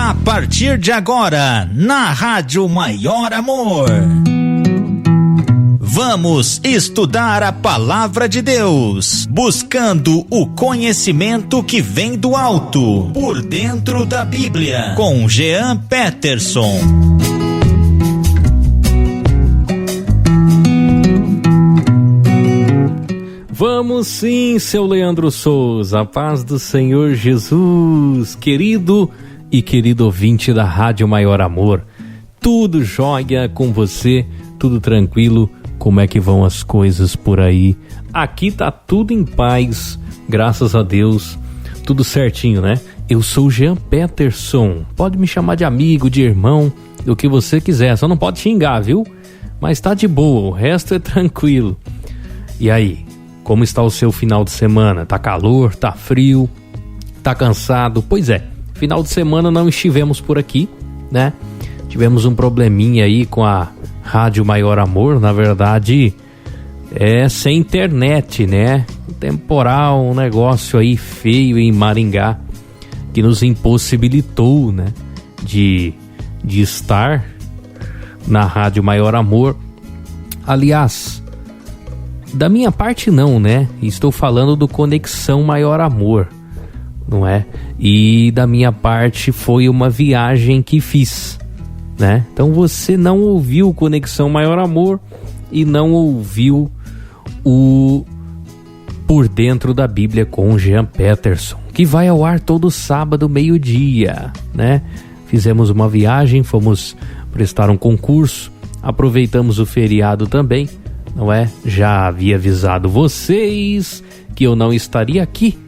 A partir de agora, na Rádio Maior Amor, vamos estudar a Palavra de Deus, buscando o conhecimento que vem do alto, por dentro da Bíblia, com Jean Peterson. Vamos sim, seu Leandro Souza, a paz do Senhor Jesus, querido e querido ouvinte da Rádio Maior Amor. Tudo jóia com você, tudo tranquilo? Como é que vão as coisas por aí? Aqui tá tudo em paz, graças a Deus, tudo certinho, né? Eu sou o Jean Peterson, pode me chamar de amigo, de irmão, do que você quiser, só não pode xingar, viu? Mas tá de boa, o resto é tranquilo. E aí? Como está o seu final de semana? Tá calor? Tá frio? Tá cansado? Pois é, final de semana não estivemos por aqui, né? Tivemos um probleminha aí com a Rádio Maior Amor, na verdade, sem internet, né? Um temporal, um negócio aí feio em Maringá, que nos impossibilitou, né? De estar na Rádio Maior Amor. Aliás, da minha parte não, né? Estou falando do Conexão Maior Amor, não é? E da minha parte foi uma viagem que fiz, né? Então você não ouviu Conexão Maior Amor e não ouviu o Por Dentro da Bíblia com o Jean Peterson, que vai ao ar todo sábado, meio-dia, né? Fizemos uma viagem, fomos prestar um concurso, aproveitamos o feriado também, não é? Já havia avisado vocês que eu não estaria aqui,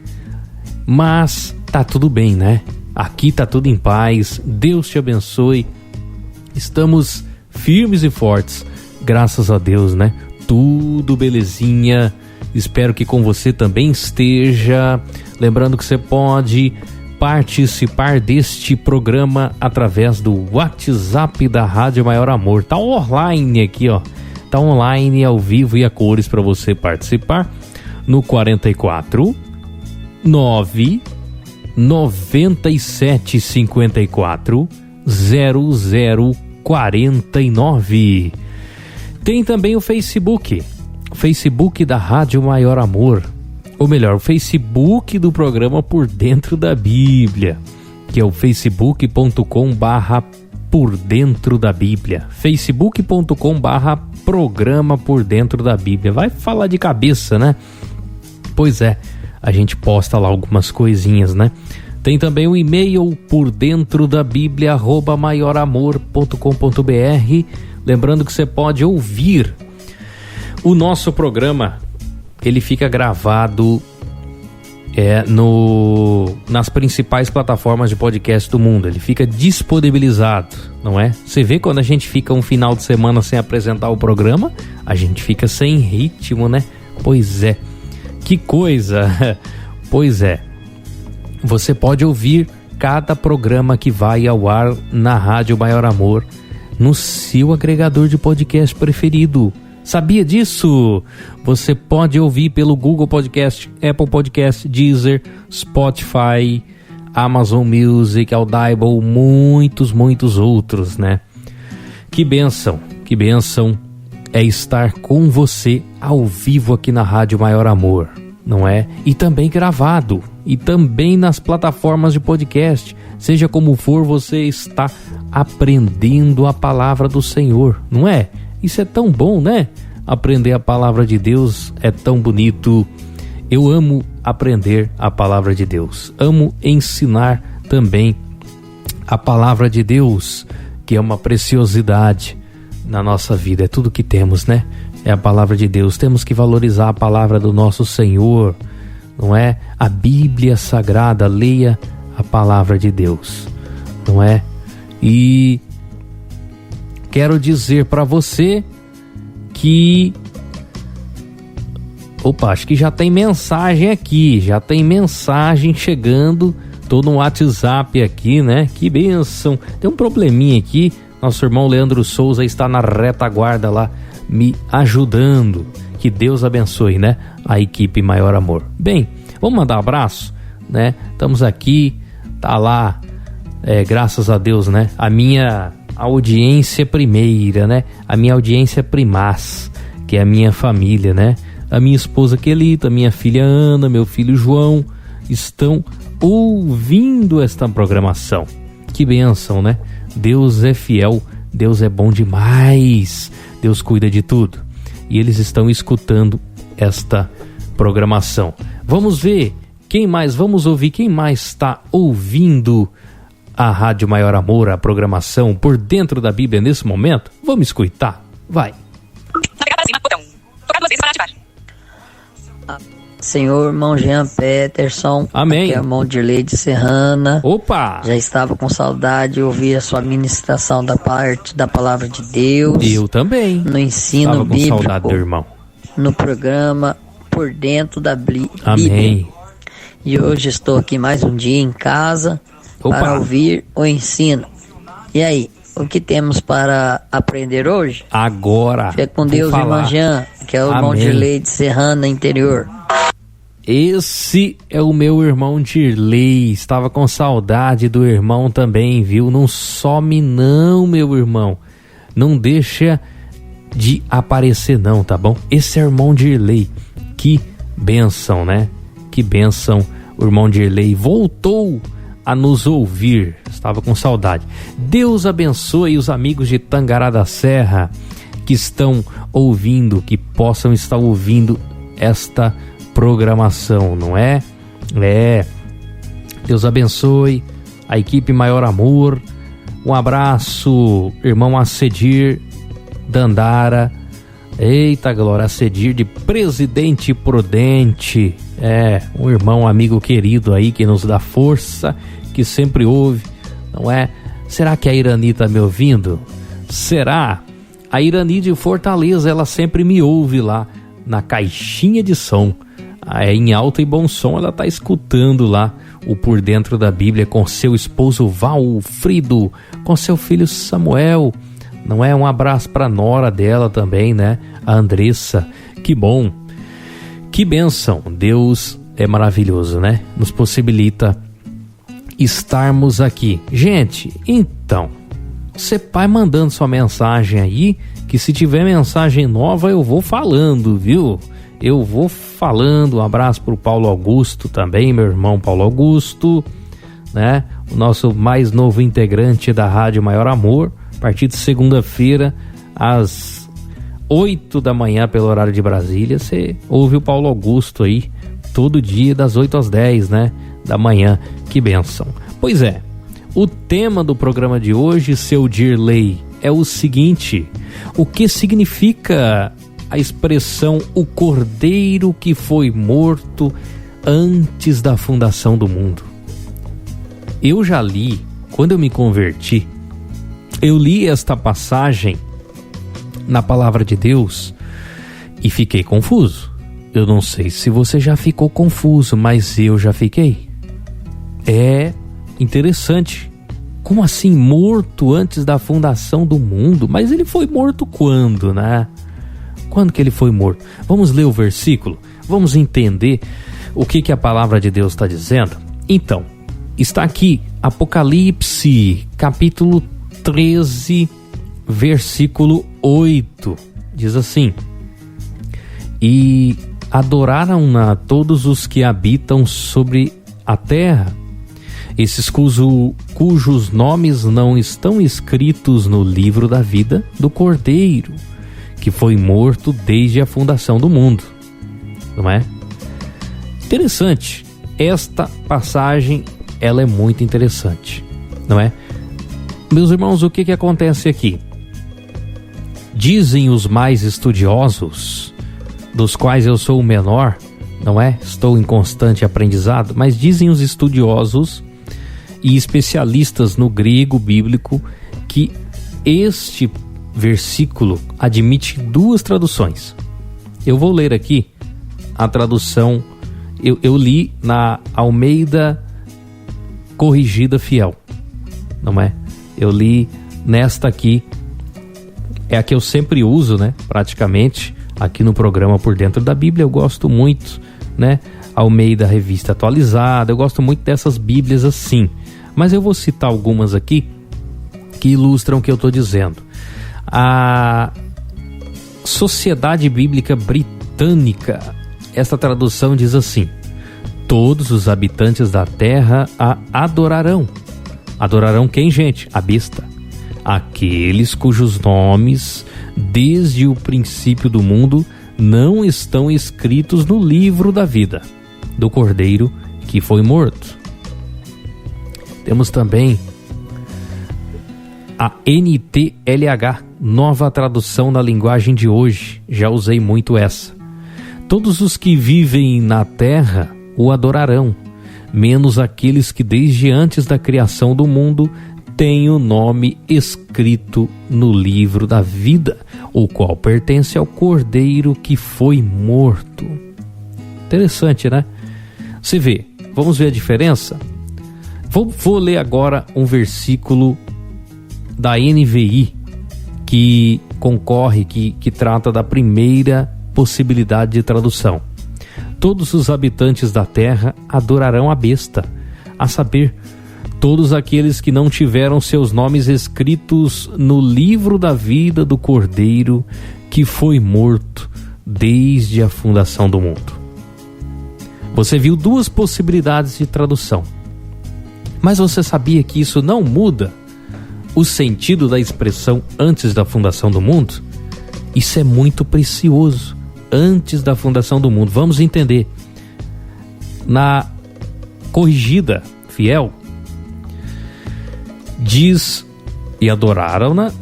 mas tá tudo bem, né? Aqui tá tudo em paz, Deus te abençoe, estamos firmes e fortes, graças a Deus, né? Tudo belezinha, espero que com você também esteja. Lembrando que você pode participar deste programa através do WhatsApp da Rádio Maior Amor, tá online aqui, ó. Tá online, ao vivo e a cores para você participar no 44 9 97 54 0049. Tem também o Facebook da Rádio Maior Amor, ou melhor, o Facebook do programa Por Dentro da Bíblia, que é o facebook.com/Por Dentro da Bíblia, facebook.com/Programa Por Dentro da Bíblia. Vai falar de cabeça, né? Pois é, a gente posta lá algumas coisinhas, né? Tem também o e-mail pordentrodabiblia@maioramor.com.br. Lembrando que você pode ouvir o nosso programa, ele fica gravado nas principais plataformas de podcast do mundo, ele fica disponibilizado, não é? Você vê quando a gente fica um final de semana sem apresentar o programa, a gente fica sem ritmo, né? Pois é, que coisa! Pois é, você pode ouvir cada programa que vai ao ar na Rádio Maior Amor no seu agregador de podcast preferido. Sabia disso? Você pode ouvir pelo Google Podcast, Apple Podcast, Deezer, Spotify, Amazon Music, Audible, muitos outros, né? Que bênção é estar com você ao vivo aqui na Rádio Maior Amor, não é? E também gravado, e também nas plataformas de podcast. Seja como for, você está aprendendo a palavra do Senhor, não é? Isso é tão bom, né? Aprender a palavra de Deus é tão bonito. Eu amo aprender a palavra de Deus. Amo ensinar também a palavra de Deus, que é uma preciosidade na nossa vida. É tudo que temos, né? É a palavra de Deus. Temos que valorizar a palavra do nosso Senhor, não é? A Bíblia Sagrada, leia a palavra de Deus, não é? E quero dizer para você que... Opa, acho que já tem mensagem aqui, já tem mensagem chegando. Tô no WhatsApp aqui, né? Que bênção. Tem um probleminha aqui, nosso irmão Leandro Souza está na retaguarda lá, me ajudando. Que Deus abençoe, né? A equipe Maior Amor. Bem, vamos mandar um abraço, né? Estamos aqui, tá lá graças a Deus, né? A minha audiência primeira, né? A minha audiência primaz, que é a minha família, né? A minha esposa Quelita, a minha filha Ana, meu filho João, estão ouvindo esta programação. Que bênção, né? Deus é fiel, Deus é bom demais, Deus cuida de tudo. E eles estão escutando esta programação. Vamos ver quem mais, vamos ouvir quem mais está ouvindo a Rádio Maior Amor, a programação Por Dentro da Bíblia nesse momento. Vamos escutar, vai. Navegar para cima, botão. Tocar 2 vezes para ativar. Senhor, irmão Jean Peterson. Amém. Aqui é o irmão Dirleide Serrana. Opa! Já estava com saudade de ouvir a sua ministração da parte da Palavra de Deus. Eu também. No ensino estava com bíblico. saudade do irmão. No programa Por Dentro da Bíblia. Amém. E hoje estou aqui mais um dia em casa. Opa. Para ouvir o ensino. E aí, o que temos para aprender hoje? Agora. Fica com Deus, irmão Jean, que é o irmão Dirleide Serrana interior. Esse é o meu irmão Dirley. Estava com saudade do irmão também, viu? Não some não, meu irmão. Não deixa de aparecer não, tá bom? Esse é o irmão Dirley. Que bênção, né? Que bênção. O irmão Dirley voltou a nos ouvir. Estava com saudade. Deus abençoe os amigos de Tangará da Serra que estão ouvindo, que possam estar ouvindo esta programação, não é? Deus abençoe a equipe Maior Amor. Um abraço, irmão Acedir Dandara. Eita glória, Acedir de Presidente Prudente. Um irmão amigo querido aí que nos dá força, que sempre ouve, não é? Será que a Irani tá me ouvindo? Será? A Irani de Fortaleza, ela sempre me ouve lá na caixinha de som. Em alto e bom som, ela tá escutando lá o Por Dentro da Bíblia com seu esposo Valfrido, com seu filho Samuel, não é? Um abraço pra nora dela também, né? A Andressa. Que bom, que bênção. Deus é maravilhoso, né? Nos possibilita estarmos aqui. Gente, então, você vai mandando sua mensagem aí, que se tiver mensagem nova eu vou falando, viu? Eu vou falando. Um abraço pro Paulo Augusto também, meu irmão Paulo Augusto, né? O nosso mais novo integrante da Rádio Maior Amor, a partir de segunda-feira, às 8 da manhã, pelo horário de Brasília, você ouve o Paulo Augusto aí, todo dia, das 8 às 10, né? Da manhã. Que bênção. Pois é, o tema do programa de hoje, seu Dirley, é o seguinte: o que significa a expressão o cordeiro que foi morto antes da fundação do mundo? Eu já li, quando eu me converti, eu li esta passagem na Palavra de Deus e fiquei confuso. Eu não sei se você já ficou confuso, mas eu já fiquei. É interessante. Como assim morto antes da fundação do mundo? Mas ele foi morto quando, né? Quando que ele foi morto? Vamos ler o versículo? Vamos entender o que a palavra de Deus está dizendo? Então, está aqui Apocalipse, capítulo 13, versículo 8. Diz assim: e adoraram-na todos os que habitam sobre a terra, esses cujos nomes não estão escritos no livro da vida do Cordeiro, que foi morto desde a fundação do mundo. Não é? Interessante. Esta passagem, ela é muito interessante, não é? Meus irmãos, o que acontece aqui? Dizem os mais estudiosos, dos quais eu sou o menor, não é? Estou em constante aprendizado, mas dizem os estudiosos e especialistas no grego bíblico que este versículo admite duas traduções. Eu vou ler aqui a tradução, eu li na Almeida Corrigida Fiel, não é? Eu li nesta aqui, é a que eu sempre uso, né? Praticamente, aqui no programa Por Dentro da Bíblia, eu gosto muito, né? Almeida Revista Atualizada, eu gosto muito dessas bíblias assim. Mas eu vou citar algumas aqui que ilustram o que eu estou dizendo. A Sociedade Bíblica Britânica, essa tradução diz assim: todos os habitantes da terra a adorarão. Adorarão quem, gente? A besta. Aqueles cujos nomes, desde o princípio do mundo, não estão escritos no livro da vida do Cordeiro que foi morto. Temos também a NTLH, nova tradução na linguagem de hoje. Já usei muito essa. Todos os que vivem na terra o adorarão, menos aqueles que desde antes da criação do mundo têm o nome escrito no livro da vida, o qual pertence ao Cordeiro que foi morto. Interessante, né? Você vê, vamos ver a diferença? Vou ler agora um versículo da NVI que concorre, que trata da primeira possibilidade de tradução. Todos os habitantes da terra adorarão a besta, a saber, todos aqueles que não tiveram seus nomes escritos no livro da vida do Cordeiro que foi morto desde a fundação do mundo. Você viu duas possibilidades de tradução. Mas você sabia que isso não muda o sentido da expressão antes da fundação do mundo? Isso é muito precioso. Antes da fundação do mundo. Vamos entender. Na corrigida fiel, diz: e adoraram-na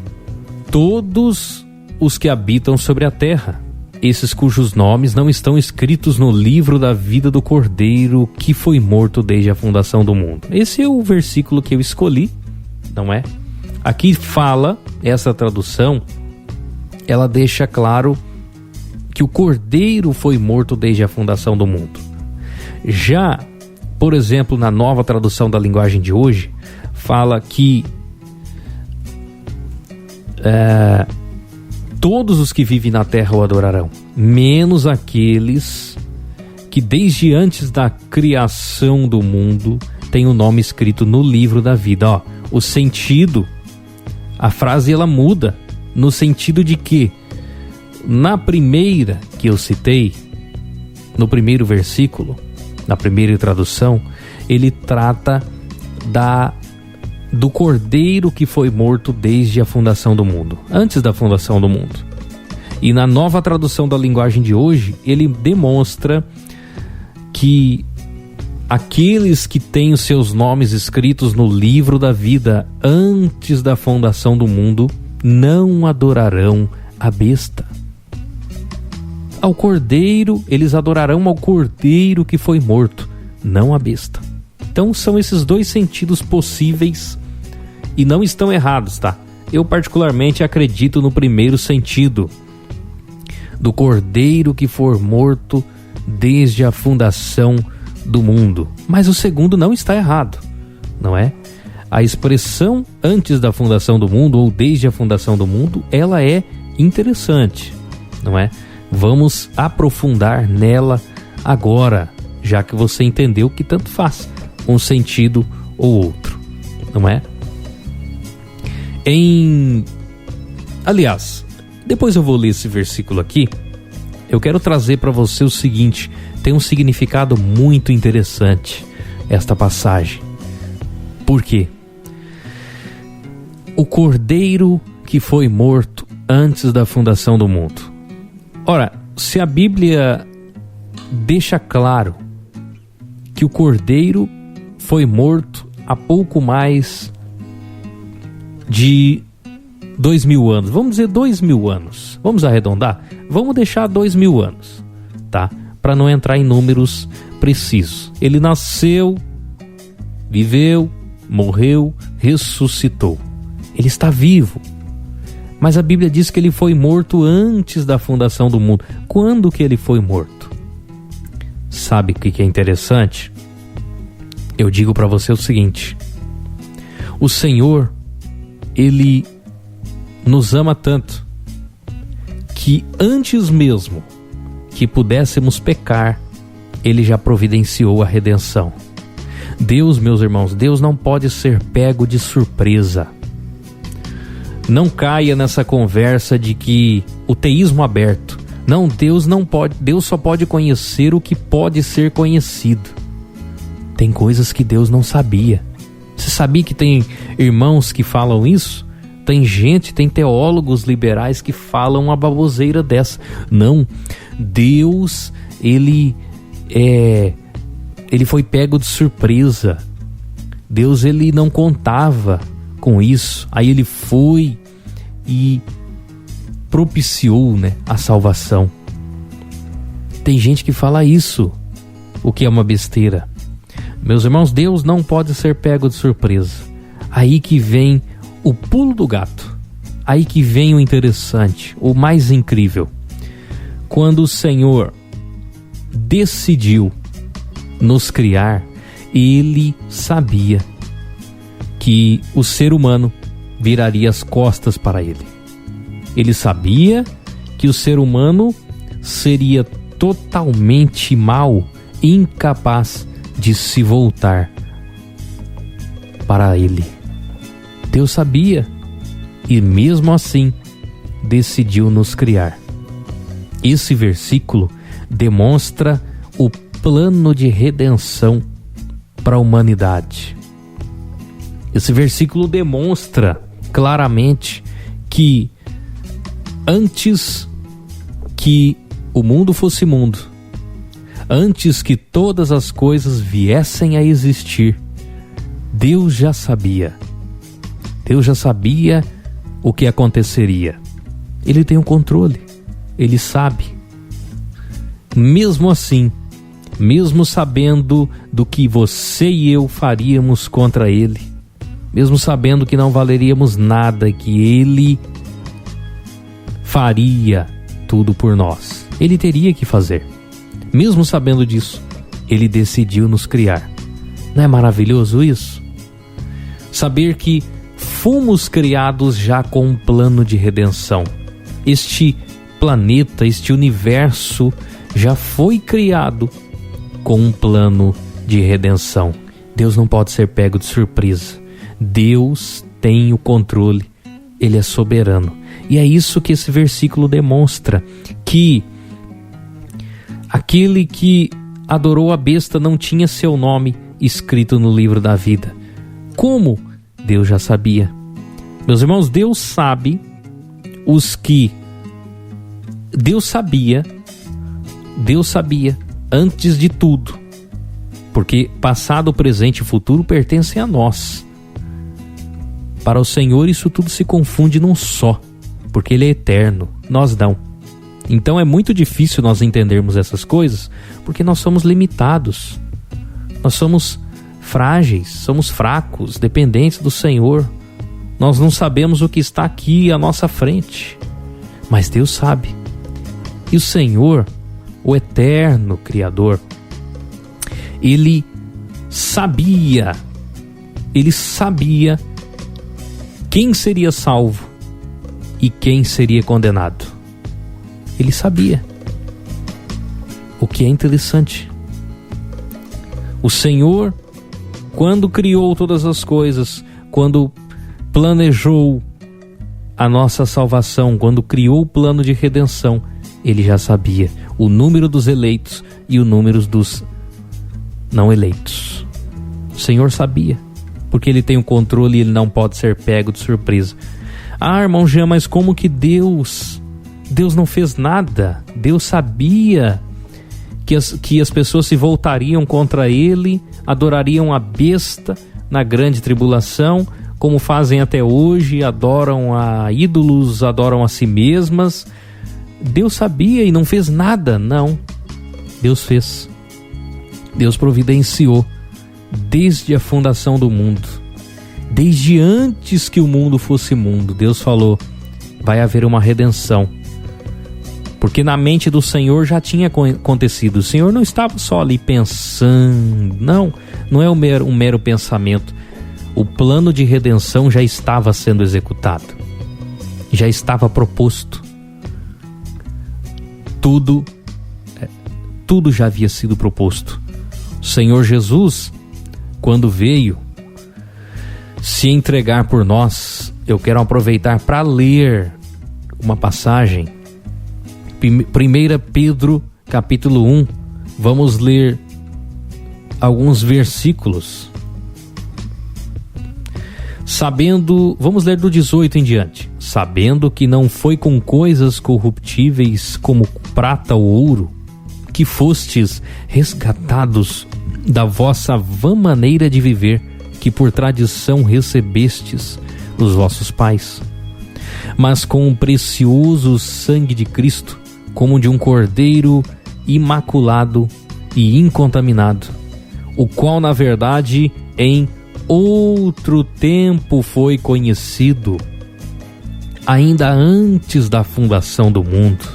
todos os que habitam sobre a terra, esses cujos nomes não estão escritos no livro da vida do Cordeiro que foi morto desde a fundação do mundo. Esse é o versículo que eu escolhi, não é? Aqui fala, essa tradução, ela deixa claro que o Cordeiro foi morto desde a fundação do mundo. Já, por exemplo, na nova tradução da linguagem de hoje, fala que todos os que vivem na terra o adorarão, menos aqueles que desde antes da criação do mundo têm o nome escrito no livro da vida. Ó, o sentido, a frase ela muda no sentido de que na primeira que eu citei, no primeiro versículo, na primeira tradução, ele trata do Cordeiro que foi morto desde a fundação do mundo, antes da fundação do mundo. E na nova tradução da linguagem de hoje, ele demonstra que aqueles que têm os seus nomes escritos no livro da vida antes da fundação do mundo não adorarão a besta. Ao Cordeiro, eles adorarão ao Cordeiro que foi morto, não a besta. Então são esses dois sentidos possíveis e não estão errados, tá? Eu particularmente acredito no primeiro sentido, do Cordeiro que for morto desde a fundação do mundo. Mas o segundo não está errado, não é? A expressão antes da fundação do mundo ou desde a fundação do mundo, ela é interessante, não é? Vamos aprofundar nela agora, já que você entendeu que tanto faz um sentido ou outro, não é? Aliás, depois eu vou ler esse versículo aqui. Eu quero trazer para você o seguinte: tem um significado muito interessante esta passagem. Por quê? O Cordeiro que foi morto antes da fundação do mundo. Ora, se a Bíblia deixa claro que o Cordeiro foi morto há pouco mais de 2000 anos, vamos dizer 2000 anos, vamos arredondar, vamos deixar 2000 anos, tá? Para não entrar em números precisos. Ele nasceu, viveu, morreu, ressuscitou. Ele está vivo. Mas a Bíblia diz que ele foi morto antes da fundação do mundo. Quando que ele foi morto? Sabe o que é interessante? Eu digo para você o seguinte: o Senhor, Ele nos ama tanto que antes mesmo que pudéssemos pecar, Ele já providenciou a redenção. Deus, meus irmãos, Deus não pode ser pego de surpresa. Não caia nessa conversa de que o teísmo aberto. Não, Deus não pode, Deus só pode conhecer o que pode ser conhecido. Tem coisas que Deus não sabia. Você sabia que tem irmãos que falam isso? Tem gente, tem teólogos liberais que falam uma baboseira dessa. Não, Deus, ele foi pego de surpresa. Deus, ele não contava com isso. Aí ele foi e propiciou, né, a salvação. Tem gente que fala isso, o que é uma besteira. Meus irmãos, Deus não pode ser pego de surpresa. Aí que vem o pulo do gato. Aí que vem o interessante, o mais incrível. Quando o Senhor decidiu nos criar, Ele sabia que o ser humano viraria as costas para Ele. Ele sabia que o ser humano seria totalmente mau, incapaz de se voltar para Ele. Deus sabia e mesmo assim decidiu nos criar. Esse versículo demonstra o plano de redenção para a humanidade. Esse versículo demonstra claramente que antes que o mundo fosse mundo, antes que todas as coisas viessem a existir, Deus já sabia. Deus já sabia o que aconteceria. Ele tem o controle. Ele sabe. Mesmo assim, mesmo sabendo do que você e eu faríamos contra Ele, mesmo sabendo que não valeríamos nada, que Ele faria tudo por nós, Ele teria que fazer. Mesmo sabendo disso, Ele decidiu nos criar. Não é maravilhoso isso? Saber que fomos criados já com um plano de redenção. Este planeta, este universo já foi criado com um plano de redenção. Deus não pode ser pego de surpresa. Deus tem o controle. Ele é soberano. E é isso que esse versículo demonstra, que aquele que adorou a besta não tinha seu nome escrito no livro da vida. Como? Deus já sabia. Meus irmãos, Deus sabe os que... Deus sabia antes de tudo, porque passado, presente e futuro pertencem a nós. Para o Senhor isso tudo se confunde num só, porque Ele é eterno, nós não. Então é muito difícil nós entendermos essas coisas, porque nós somos limitados, nós somos frágeis, somos fracos, dependentes do Senhor. Nós não sabemos o que está aqui à nossa frente, mas Deus sabe. E o Senhor, o eterno Criador, Ele sabia quem seria salvo e quem seria condenado. Ele sabia. O que é interessante. O Senhor, quando criou todas as coisas, quando planejou a nossa salvação, quando criou o plano de redenção, Ele já sabia o número dos eleitos e o número dos não eleitos. O Senhor sabia, porque Ele tem o controle e Ele não pode ser pego de surpresa. Ah, irmão Jean, mas como que Deus não fez nada? Deus sabia que as pessoas se voltariam contra Ele, adorariam a besta na grande tribulação, como fazem até hoje, adoram a ídolos, adoram a si mesmas. Deus sabia e não fez nada? Não. Deus fez. Deus providenciou desde a fundação do mundo. Desde antes que o mundo fosse mundo, Deus falou: vai haver uma redenção. Porque na mente do Senhor já tinha acontecido. O Senhor não estava só ali pensando. Não é um mero pensamento. O plano de redenção já estava sendo executado. Já estava proposto. Tudo já havia sido proposto. O Senhor Jesus quando veio se entregar por nós, eu quero aproveitar para ler uma passagem. 1 Pedro, capítulo 1. Vamos ler alguns versículos. Vamos ler do 18 em diante. Sabendo que não foi com coisas corruptíveis como prata ou ouro que fostes resgatados da vossa vã maneira de viver, que por tradição recebestes dos vossos pais, mas com o precioso sangue de Cristo, como de um cordeiro imaculado e incontaminado, o qual na verdade em outro tempo foi conhecido, ainda antes da fundação do mundo,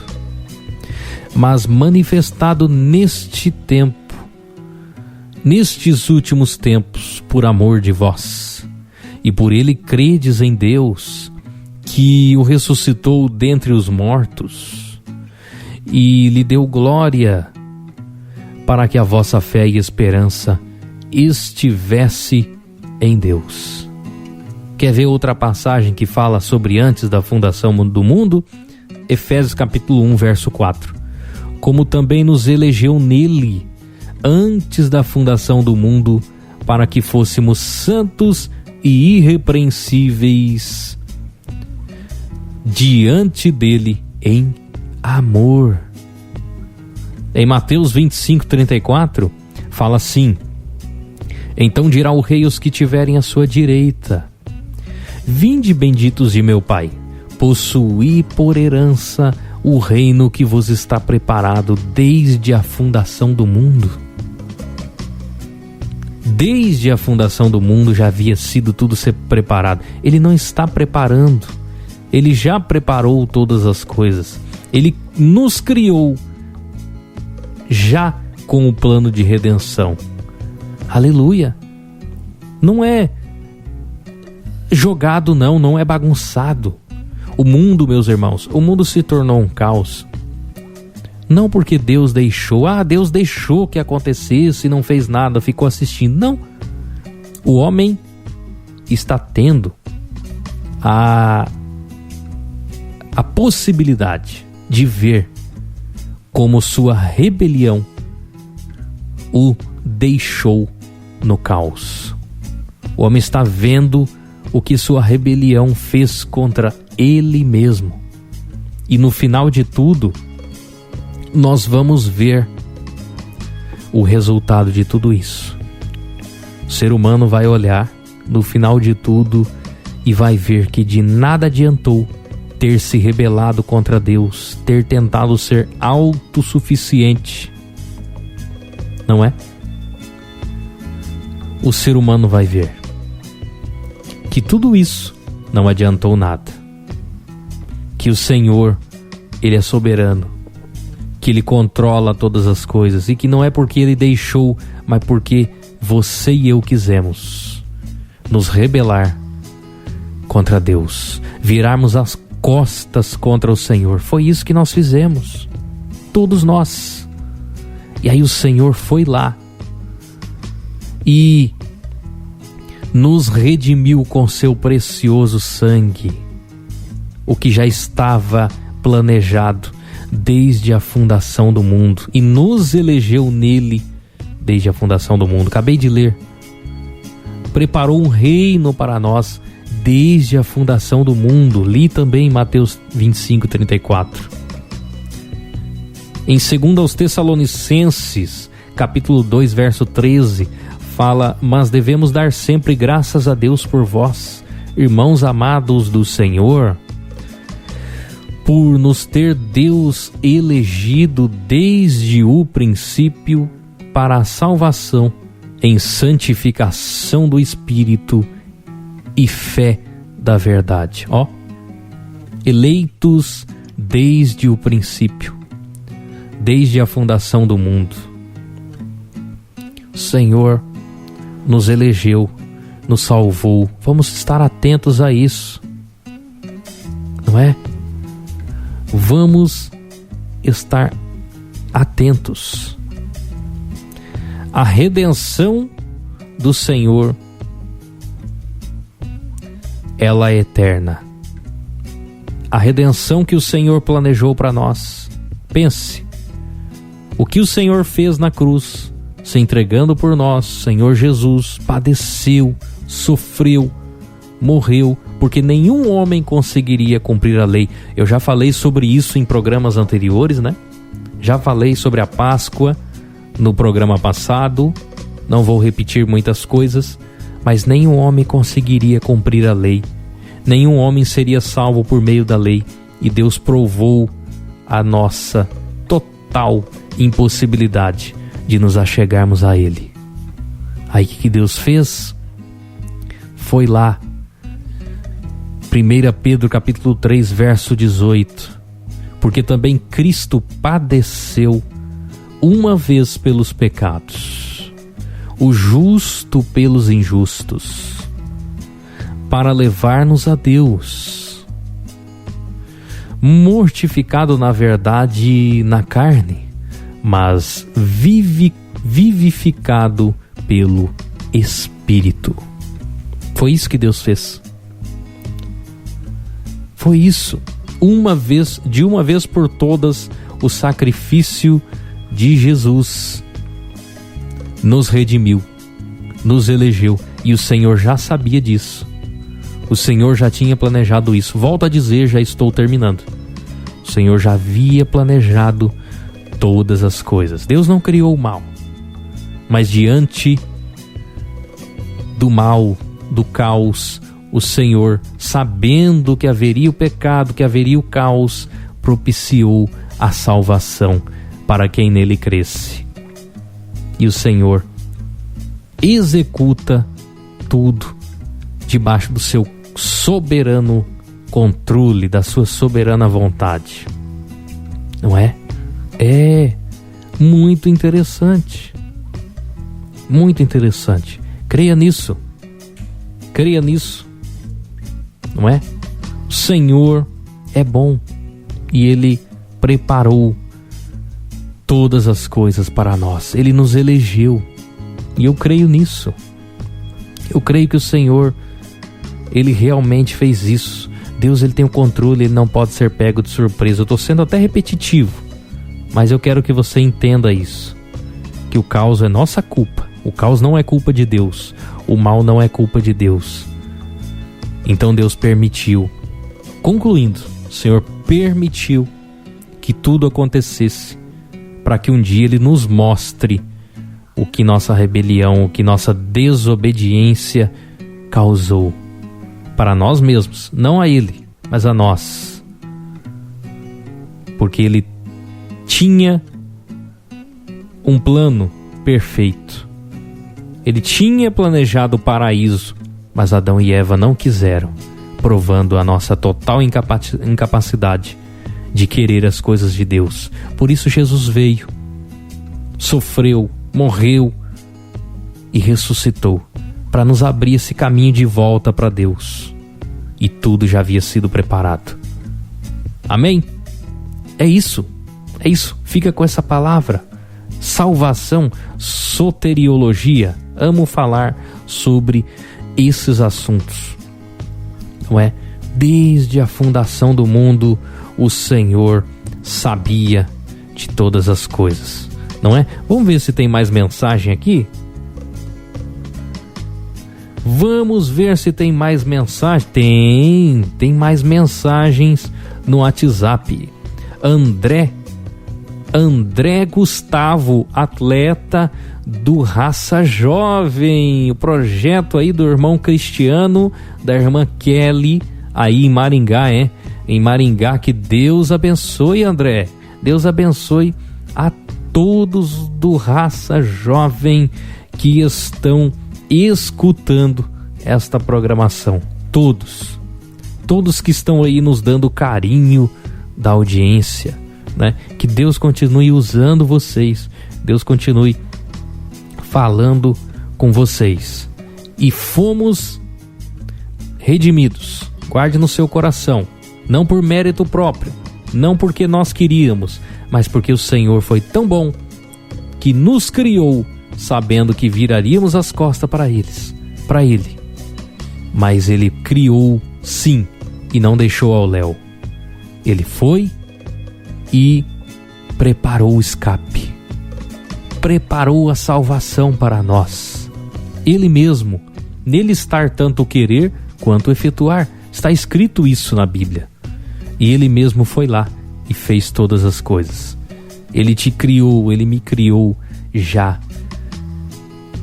mas manifestado neste tempo, nestes últimos tempos, por amor de vós, e por ele credes em Deus, que o ressuscitou dentre os mortos, e lhe deu glória, para que a vossa fé e esperança estivesse em Deus. Quer ver outra passagem que fala sobre antes da fundação do mundo? Efésios capítulo 1, verso 4. Como também nos elegeu nele, antes da fundação do mundo, para que fôssemos santos e irrepreensíveis diante dele em amor. Em Mateus 25:34 fala assim: então dirá o rei aos que tiverem à sua direita: vinde, benditos de meu Pai, possuí por herança o reino que vos está preparado desde a fundação do mundo. Desde a fundação do mundo já havia sido tudo ser preparado. Ele não está preparando, ele já preparou todas as coisas. Ele nos criou já com o plano de redenção. Aleluia! Não é jogado, não é bagunçado. O mundo, meus irmãos, o mundo se tornou um caos. Não porque Deus deixou, Deus deixou que acontecesse e não fez nada, ficou assistindo. Não. O homem está tendo a possibilidade de ver como sua rebelião o deixou no caos. O homem está vendo o que sua rebelião fez contra ele mesmo. E no final de tudo, nós vamos ver o resultado de tudo isso. O ser humano vai olhar no final de tudo e vai ver que de nada adiantou ter se rebelado contra Deus, ter tentado ser autossuficiente. Não é? O ser humano vai ver que tudo isso não adiantou nada. Que o Senhor, Ele é soberano, que Ele controla todas as coisas e que não é porque Ele deixou, mas porque você e eu quisemos nos rebelar contra Deus, virarmos as costas contra o Senhor. Foi isso que nós fizemos, todos nós. E aí o Senhor foi lá e nos redimiu com seu precioso sangue, o que já estava planejado desde a fundação do mundo, e nos elegeu nele desde a fundação do mundo. Acabei de ler. Preparou um reino para nós desde a fundação do mundo. Li também em Mateus 25:34. Em 2 aos Tessalonicenses, capítulo 2, verso 13, fala: mas devemos dar sempre graças a Deus por vós, irmãos amados do Senhor, por nos ter Deus elegido desde o princípio para a salvação, em santificação do Espírito e fé da verdade. Eleitos desde o princípio, desde a fundação do mundo. O Senhor nos elegeu, nos salvou. Vamos estar atentos a isso, não é? Vamos estar atentos. A redenção do Senhor, ela é eterna. A redenção que o Senhor planejou para nós. Pense, o que o Senhor fez na cruz, se entregando por nós. Senhor Jesus padeceu, sofreu, morreu, porque nenhum homem conseguiria cumprir a lei. Eu já falei sobre isso em programas anteriores, né? Já falei sobre a Páscoa no programa passado. Não vou repetir muitas coisas, mas nenhum homem conseguiria cumprir a lei. Nenhum homem seria salvo por meio da lei. E Deus provou a nossa total impossibilidade de nos achegarmos a Ele. Aí o que Deus fez? Foi lá, 1 Pedro capítulo 3, verso 18. Porque também Cristo padeceu uma vez pelos pecados, o justo pelos injustos, para levar-nos a Deus, mortificado na verdade na carne, mas vivificado pelo Espírito. Foi isso que Deus fez. Foi isso. De uma vez por todas, o sacrifício de Jesus nos redimiu, nos elegeu, e o Senhor já sabia disso. O Senhor já tinha planejado isso. Volto a dizer, já estou terminando. O Senhor já havia planejado todas as coisas. Deus não criou o mal, mas diante do mal, do caos, o Senhor, sabendo que haveria o pecado, que haveria o caos, propiciou a salvação para quem nele cresce. E o Senhor executa tudo debaixo do seu soberano controle, da sua soberana vontade. Não é? É muito interessante. Muito interessante. Creia nisso. Creia nisso. Não é? O Senhor é bom e Ele preparou todas as coisas para nós. Ele nos elegeu e eu creio nisso. Eu creio que o Senhor, Ele realmente fez isso. Deus, Ele tem o controle, Ele não pode ser pego de surpresa. Eu estou sendo até repetitivo, mas eu quero que você entenda isso, que o caos é nossa culpa. O caos não é culpa de Deus. O mal não é culpa de Deus. Então Deus permitiu. Concluindo, o Senhor permitiu que tudo acontecesse para que um dia Ele nos mostre o que nossa rebelião, o que nossa desobediência causou para nós mesmos, não a Ele, mas a nós. Porque Ele tinha um plano perfeito. Ele tinha planejado o paraíso, mas Adão e Eva não quiseram, provando a nossa total incapacidade de querer as coisas de Deus. Por isso Jesus veio, sofreu, morreu e ressuscitou, para nos abrir esse caminho de volta para Deus. E tudo já havia sido preparado. Amém? É isso. É isso. Fica com essa palavra. Salvação, soteriologia. Amo falar sobre esses assuntos. Não é? Desde a fundação do mundo, o Senhor sabia de todas as coisas. Não é? Vamos ver se tem mais mensagem aqui? Vamos ver se tem mais mensagem. Tem mais mensagens no WhatsApp. André Gustavo, atleta do Raça Jovem, o projeto aí do irmão Cristiano, da irmã Kelly, aí em Maringá, em Maringá. Que Deus abençoe, André. Deus abençoe a todos do Raça Jovem que estão escutando esta programação. Todos que estão aí nos dando carinho da audiência, né? Que Deus continue usando vocês, Deus continue falando com vocês. E fomos redimidos, guarde no seu coração, não por mérito próprio, não porque nós queríamos, mas porque o Senhor foi tão bom que nos criou sabendo que viraríamos as costas para ele. Mas ele criou sim e não deixou ao léu. Ele foi e preparou o escape, preparou a salvação para nós. Ele mesmo, nele estar tanto o querer quanto o efetuar. Está escrito isso na Bíblia. E ele mesmo foi lá e fez todas as coisas. Ele te criou, ele me criou já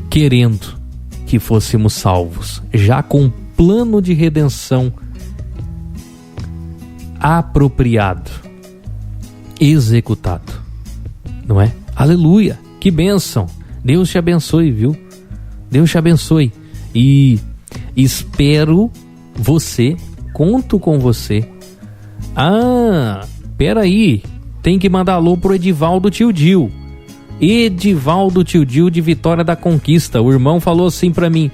querendo que fôssemos salvos, já com um plano de redenção apropriado, executado, não é? Aleluia, que bênção. Deus te abençoe, viu? Deus te abençoe. E espero você, conto com você. Peraí, tem que mandar alô pro Edivaldo Tio Dil. Edivaldo Tio Dil de Vitória da Conquista. O irmão falou assim pra mim: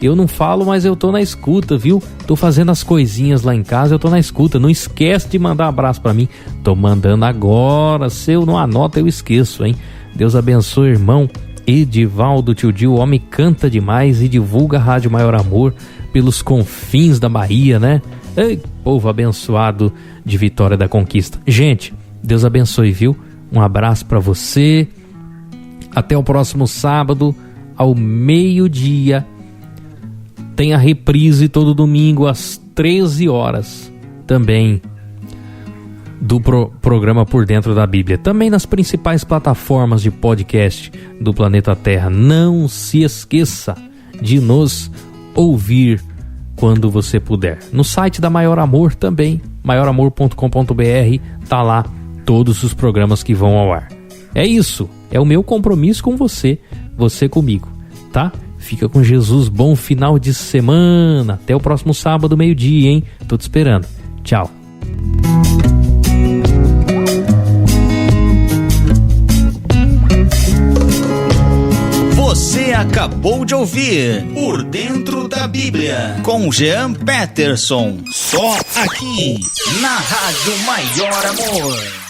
eu não falo, mas eu tô na escuta, viu? Tô fazendo as coisinhas lá em casa, eu tô na escuta. Não esquece de mandar um abraço pra mim. Tô mandando agora. Se eu não anoto, eu esqueço, hein? Deus abençoe, irmão Edivaldo Tio Dil. O homem canta demais e divulga a Rádio Maior Amor pelos confins da Bahia, né? Ei, povo abençoado de Vitória da Conquista. Gente, Deus abençoe, viu? Um abraço pra você. Até o próximo sábado, ao meio-dia. Tem a reprise todo domingo às 13 horas. Também do programa Por Dentro da Bíblia. Também nas principais plataformas de podcast do planeta Terra. Não se esqueça de nos ouvir quando você puder. No site da Maior Amor também, maioramor.com.br, tá lá todos os programas que vão ao ar. É isso, é o meu compromisso com você, você comigo, tá? Fica com Jesus, bom final de semana. Até o próximo sábado, meio-dia, hein? Tô te esperando. Tchau. Você acabou de ouvir Por Dentro da Bíblia com Jean Peterson, só aqui na Rádio Maior Amor.